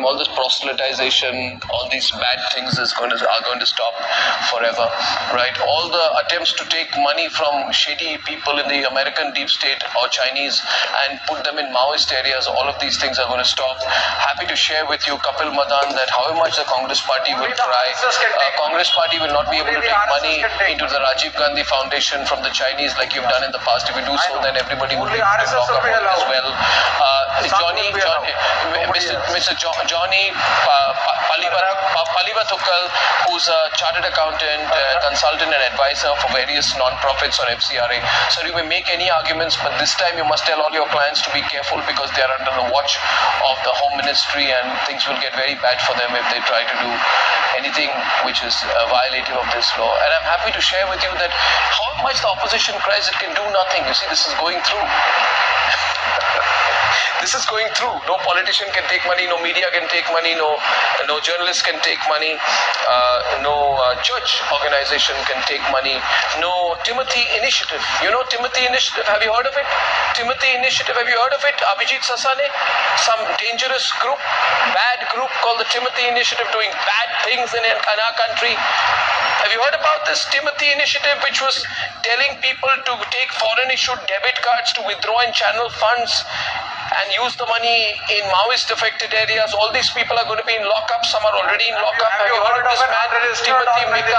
all this proselytization, all these bad things are going to stop forever, right? All the attempts to take money from shady people in the American deep state or Chinese and put them in Maoist areas, all of these things are going to stop. Happy to share with you, Kapil Madan, that however much the Congress Party will try, Congress Party will not be able to take money into the Rajiv Gandhi Foundation from the Chinese like you've done in the past. If you do so, then everybody will be locked up as well. Mr. Johnny Palivathukal, who's a chartered accountant, consultant and advisor for various non-profits on FCRA. So you may make any arguments, but this time you must tell all your clients to be careful because they are under the watch of the Home Ministry and things will get very bad for them if they try to do anything which is violative of this law. And I'm happy to share with you that how much the opposition cries, it can do nothing. You see, this is going through. This is going through. No politician can take money, no media can take money, no journalist can take money, no church organization can take money, no Timothy Initiative. You know Timothy Initiative? Have you heard of it? Timothy Initiative, have you heard of it? Abhijit Sasane? Some dangerous group, bad group called the Timothy Initiative doing bad things in our country. Have you heard about this Timothy Initiative, which was telling people to take foreign issued debit cards to withdraw and channel funds and use the money in Maoist affected areas? All these people are going to be in lockup. Some are already in lockup. Have you heard of this man, Timothy Mika?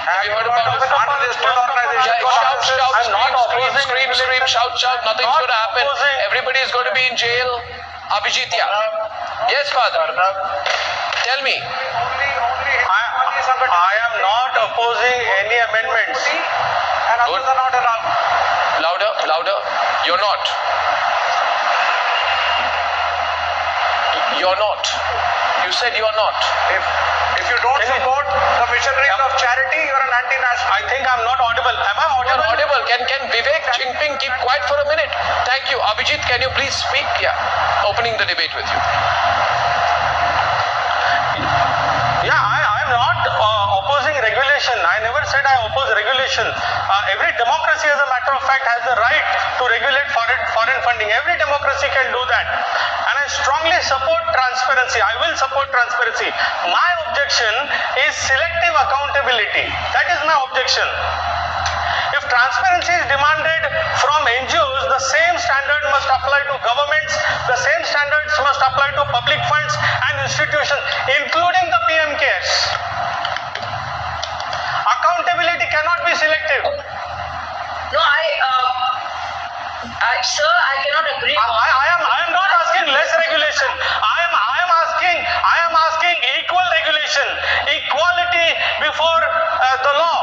Have you heard about this? Scream, shout, nothing's going to happen. Everybody is going to be in jail. Abhijit, yeah. Yes, Father. Tell me. I am not opposing any amendments. And others are not allowed. Louder. You're not. You're not. You said you're not. If you don't support the missionaries of charity, you're an anti-national. I think I'm not audible. Am I audible? You're audible. Can Vivek Jinping keep quiet for a minute? Thank you. Abhijit, can you please speak? Yeah. Opening the debate with you. Yeah, I am not opposing regulation. I never said I oppose regulation. Every democracy, as a matter of fact, has the right to regulate foreign funding. Every democracy can do that. And I strongly support transparency. I will support transparency. My objection is selective accountability. That is my objection. If transparency is demanded from NGOs, the same standard must apply to governments, the same standards must apply to public funds and institutions, including the PM CARES. Accountability cannot be selective. No, sir, I cannot agree. I am not asking less regulation. I am asking equal regulation, equality before the law.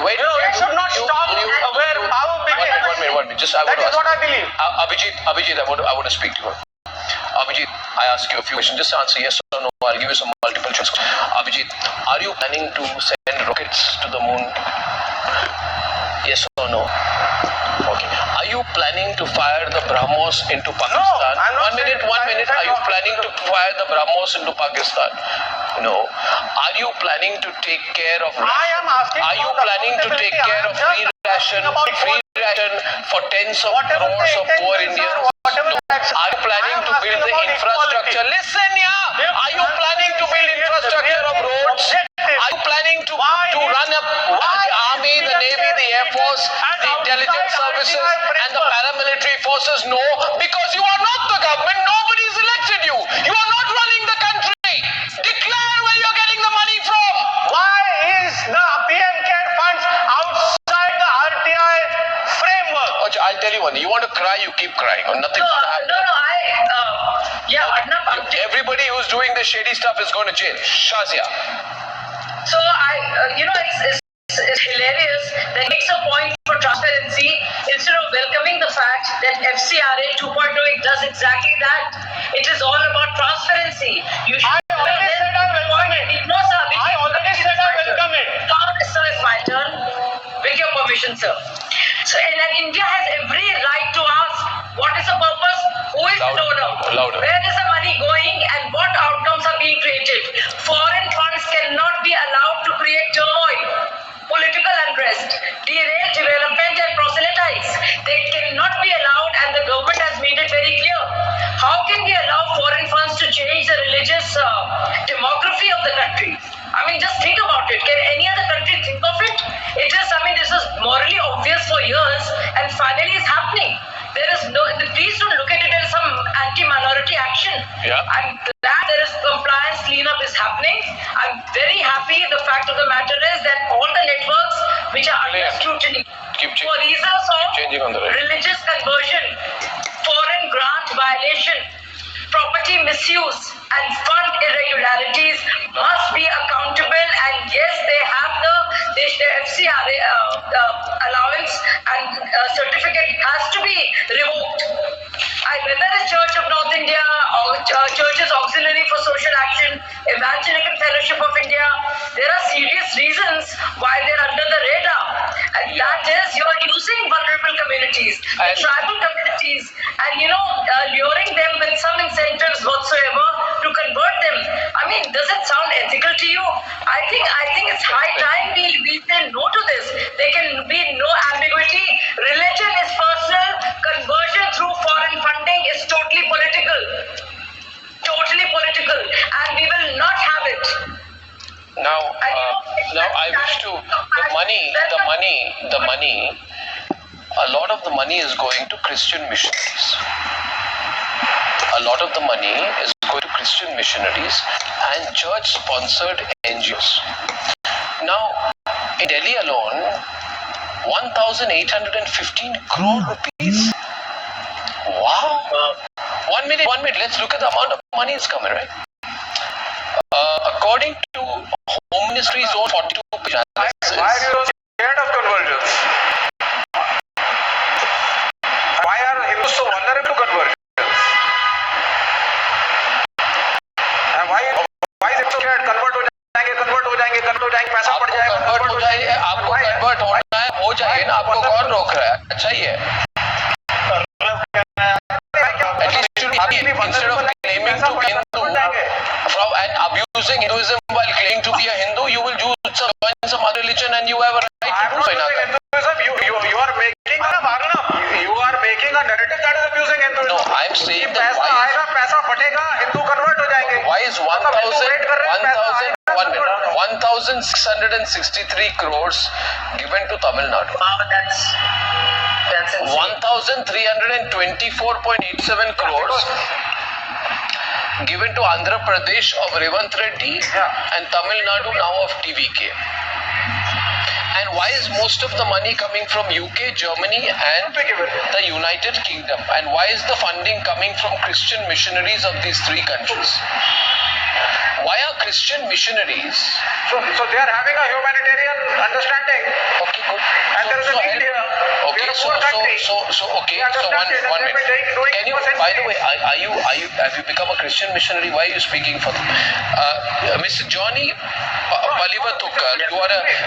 Wait, it should not stop where power begins. 1 minute. That is what I believe. Abhijit, I want to speak to you. Abhijit, I ask you a few questions. Just answer yes or no. I'll give you some multiple choice. Abhijit, are you planning to send rockets to the moon? Yes or no? Okay. Are you planning to fire the BrahMos into Pakistan? No, I'm not. 1 minute. Are you planning to fire the BrahMos into Pakistan? No. Are you planning to take care of ration? I am asking. Are you planning to take care of free ration for tens of crores of poor Indians? No. Are you planning to build the infrastructure? Listen, yeah. Are you planning to build infrastructure of roads? Are you planning to run up the army, the navy, the air force, the intelligence services and the paramilitary forces? No, because you are not the government. Nobody has elected you. You are not running the country. Declare where you're getting the money from. Why is the PM CARE funds outside the RTI framework? I'll tell you one. You want to cry, you keep crying. Or nothing. Everybody who's doing the shady stuff is going to jail. Shazia. So it's hilarious that makes a point for transparency instead of welcoming the fact that FCRA 2.0 does exactly that. It is all about transparency. You should. I already said I welcome it. No, sir. I already said I welcome it. Sir, it's my turn. With your permission, sir. So, and India has every right to ask, what is the purpose? Who is the donor? Louder. Where is the money going and what outcomes are being created? Foreign funds cannot be allowed to create turmoil, political unrest, derail development and proselytize. They cannot be allowed, and the government has made it very clear. finally it's happening. There is no, please don't look at it as some anti-minority action. Yeah. I'm glad there is compliance cleanup is happening. I'm very happy. The fact of the matter is that all the networks which are under Yeah. scrutiny Keep for reasons of changing on the right. religious conversion, foreign grant violation, property misuse, and fund irregularities must be accountable. And yes, they have the FCRA allowance and certificate has to be revoked. Whether it's Church of North India or Churches Auxiliary for Social Action, Evangelical Fellowship of India, there are serious reasons why they're under the radar. And that is you're using vulnerable communities, the And- tribal communities, and luring them with some incentives whatsoever to convert them. I mean, does it sound ethical to you? I think it's high time we say no to this. There can be no ambiguity. Religion is personal. Conversion through foreign funding is totally political. Totally political. And we will not have it. Now, I wish to the money. A lot of the money is going to Christian missionaries. A lot of the money is going to Christian missionaries and church-sponsored NGOs. Now, in Delhi alone, 1,815 crore rupees. Wow. 1 minute. Let's look at the amount of money is coming, right? According to Home Ministry's own 42-page analysis. Why are you scared of conversions? Why are Hindus so vulnerable to conversions? And why is it so scared? convert हो जाएंगे, पैसा पड़ जाएगा, आपको convert होना है, हो जाइए ना, आपको कौन रोक रहा है? अच्छा ही है. At least you should be happy instead of claiming to be Hindu and abusing Hinduism while claiming to be a Hindu, you will join some other religion and you have a right to do so. You are making a narrative that is abusing Hinduism. No, I am saying that पैसा आएगा, पैसा फटेगा, Hindu convert हो जाएंगे. why is 1,663 crores given to Tamil Nadu? Wow, that's insane. 1,324.87 crores given to Andhra Pradesh of Revant Reddy and Tamil Nadu now of TVK. And why is most of the money coming from UK, Germany and the United Kingdom? And why is the funding coming from Christian missionaries of these three countries? Why are Christian missionaries? So they are having a humanitarian understanding. Okay, good. And there is a need here. We are a poor country. So one minute. Can you, by the way, have you become a Christian missionary? Why are you speaking for them? Mr. Johnny Palivatukar,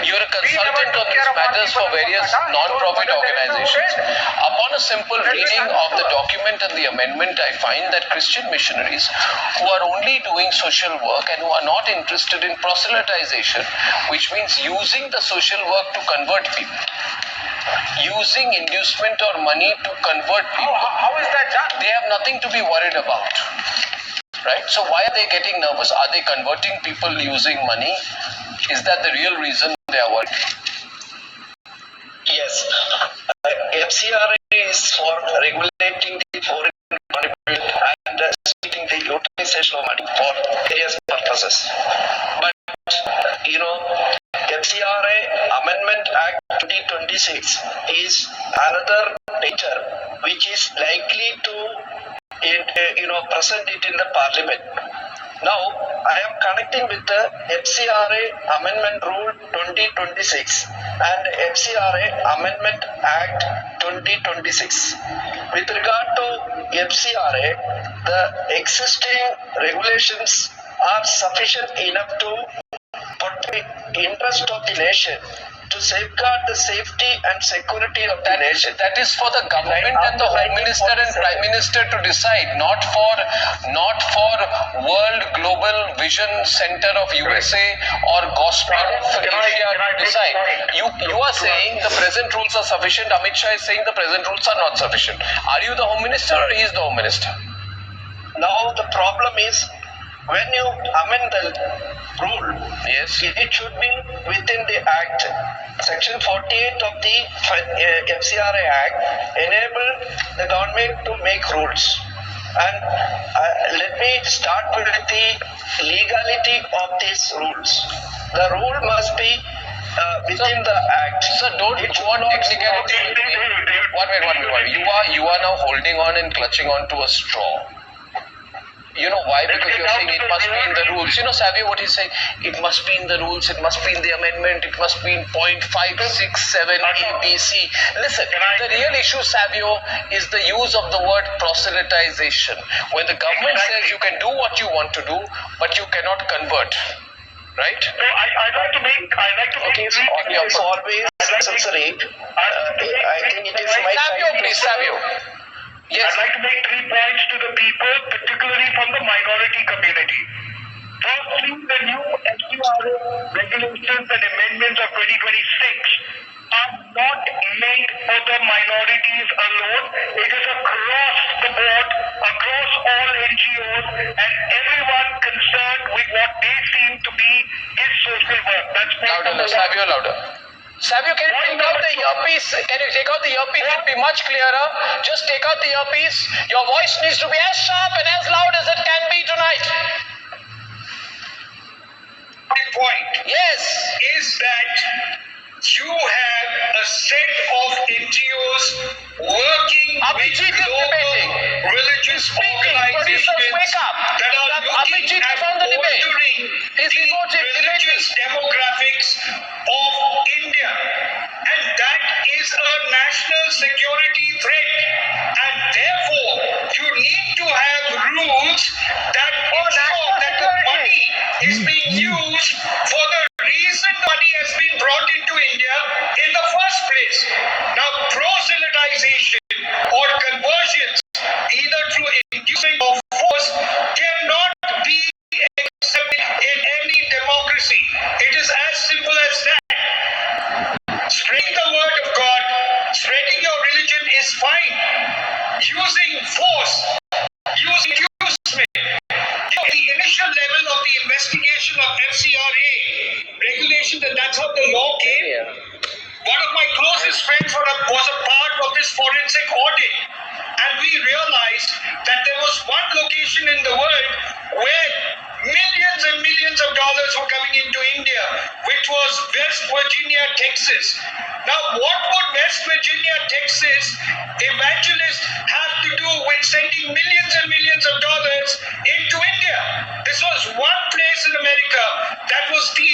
you're a consultant on these matters for various non-profit organizations. Upon a simple reading of the document and the amendment, I find that Christian missionaries who are only doing social work and who are not interested in proselytization, which means using the social work to convert people, using inducement or money to convert people. How is that done? They have nothing to be worried about. Right? So why are they getting nervous? Are they converting people using money? Is that the real reason they are worried? Yes. FCRA is for regulating the foreign money and restricting the utilization of money for various purposes. But, FCRA Amendment Act 2026 is another nature which is likely to present it in the parliament. Now, I am connecting with the FCRA Amendment Rule 2026 and FCRA Amendment Act 2026. With regard to FCRA, the existing regulations are sufficient enough to protect the interest of the nation, to safeguard the safety and security of the nation. That is for the government and the Home Minister and Prime Minister to decide, not for World Global Vision Center of USA or Gospel of Asia to decide. You are saying the present rules are sufficient. Amit Shah is saying the present rules are not sufficient. Are you the Home Minister or he is the Home Minister? Now the problem is when you amend the rule, Yes. it should be within the act. Section 48 of the FCRA Act enable the government to make rules. And let me start with the legality of these rules. The rule must be within the act. Sir, don't It should want not technicality. One minute. You are now holding on and clutching onto a straw. You know why? Because you're saying it must be in the rules. You know, Savio, what he's saying? It must be in the rules, it must be in the amendment, it must be in point 5, 6, 7, A, B, C. Listen, the real issue, Savio, is the use of the word proselytization. When the government says you can do what you want to do, but you cannot convert. Right? So I like to make Okay, so it's always necessary. I think it is my Savio, please, Savio. Yes. I'd like to make 3 points to the people, particularly from the minority community. Firstly, the new FCRA regulations and amendments of 2026 are not made for the minorities alone. It is across the board, across all NGOs, and everyone concerned with what they seem to be is social work. That's point Louder, number one. Savio, louder. Savio, can you take out the earpiece? Can you take out the earpiece? It will be much clearer. Just take out the earpiece. Your voice needs to be as sharp and as loud as it can be tonight. My point Yes. is that you have a set of NGOs working Abhijit is with global debating. religious Speaking. organizations Producers, wake up. that are looking Abhijit at is on the debate. altering He's the debating. religious demographics of India. And that is a national security threat. And therefore, you need to have rules that ensure that the money is being used for the reason money has been brought into India in the first place. Now, proselytization or conversions, either through inducing or force, cannot be accepted in any democracy. It is as simple as that. Spreading the word of God, spreading your religion is fine. Using force, using inducement, the initial level of the investigation of FCRA regulation, and that's how the law came. One of my closest friends was a part of this forensic audit, and we realized that there was one location in the world where millions and millions of dollars were coming into India, which was West Virginia, Texas. Now, what would West Virginia, Texas evangelists have to do with sending millions and millions of dollars into India? This was one place in America that was the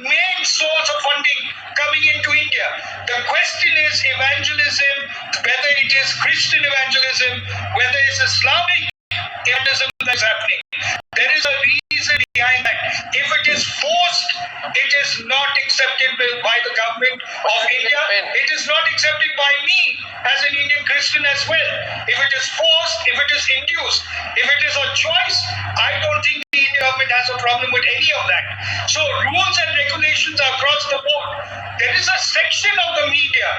main source of funding coming into India. The question is evangelism, whether it is Christian evangelism, whether it's Islamic evangelism that's happening. There is a reason behind that. If it is forced, it is not acceptable by the government of India. It is not accepted by me as an Indian Christian as well. If it is forced, if it is induced, if it is a choice, I don't think the Indian government has a problem with any of that. So rules and regulations are across the board. There is a section of the media,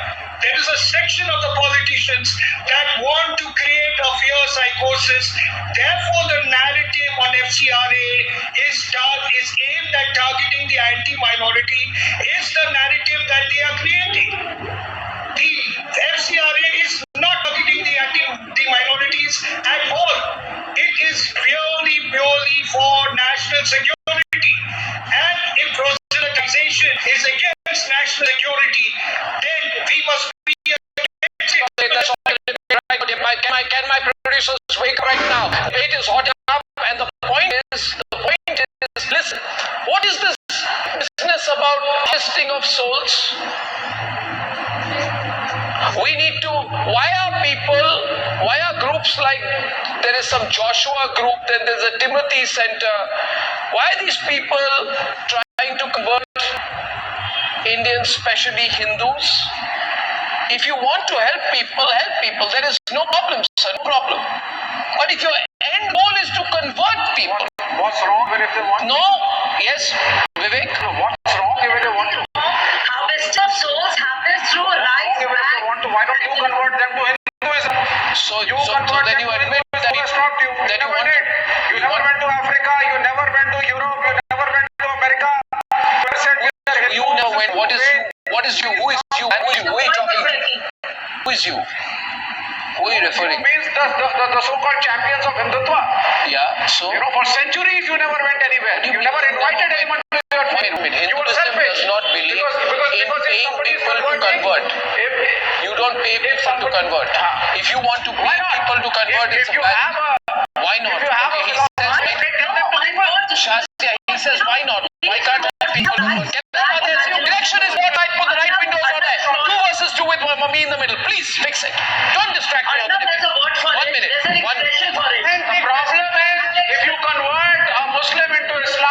there is a section of the politicians that want to create a fear psychosis. Therefore, the narrative on FCRA is aimed at targeting the anti-minority, is the narrative that they are creating. The FCRA is not targeting the minorities at all. It is purely for national security. And if proselytization is against national security, then we must be against it. That's all right. Can my producers wake right now? Debate is hot enough, and the point is, listen, what is this business about testing of souls? We need to, why are groups like, there is some Joshua group, then there's a Timothy Center. Why are these people trying to convert Indians, especially Hindus? If you want to help people, there is no problem, sir, no problem. But if your end goal is to convert people, What's wrong when if they want? no, yes, Vivek? What's wrong if they want to? Harvest of souls happens through rise If they want to, why don't you convert them to Hinduism? So You then convert you them to admit that Hinduism. Who has stopped you? that You never did. You never went to Africa. You never mean, what is you? What is you? Who is you? And who are you talking to? Who is you? Who are you referring? Means the so-called champions of Hindutva. Yeah. So. You know, for centuries you never went anywhere. You never invited anyone to your Wait a minute. You were Hinduism selfish. does not believe in if paying somebody is people to converting- convert. If, You don't pay people to convert. If you want to pay why not? people to convert, if it's a you bad. have a, Why not? if you have a Okay, he philosophy, says, tell them to people. Shastya, he says, why not? Why can't people convert? Election is what I put the right windows on there. 2 versus 2 with me in the middle. Please fix it. Don't distract me on the There's a word for One it. minute. There's an One expression for it. The problem is, if you convert